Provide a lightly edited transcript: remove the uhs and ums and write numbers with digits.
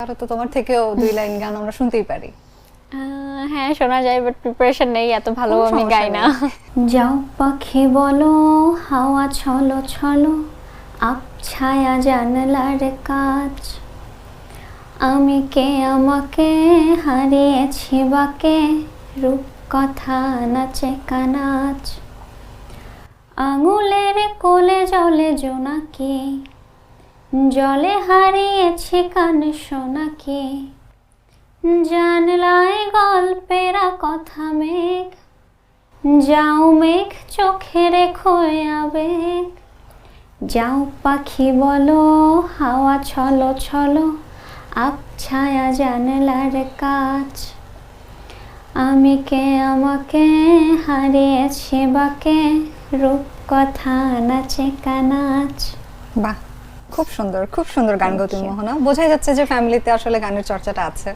তাহলে তো তোমার থেকেও দুই লাইন গান আমরা শুনতেই পারি। হ্যাঁ শোনা যায়, বাট প্রিপারেশন নেই, এত ভালো কোনো আমি সমস্যা গাই না। যাও পাখি বলো হাওয়া ছলো ছলো, আবছায়া জানলার কাজ। আমি কে আমাকে হারিয়েছি বাকে, রূপ কথা নাচে কানাচ। আঙুলের কোলে জলে জোনাকি, জলে হারিয়েছি কান সোনাকি। জানলায় গল্পেরা কথা মেঘ, যাও মেঘ চোখে রেখো আবেগ। যাও পাখি বলো হাওয়া ছলো ছলো, আবছায়া জানলার কাজ। আমি কে আমাকে হারিয়েছি বাকে, রূপ কথা নাচে কানাচ। বাহ, খুব সুন্দর, খুব সুন্দর গান গাও তুমি মোহনা। বোঝাই যাচ্ছে যে ফ্যামিলিতে আসলে গানের চর্চাটা আছে।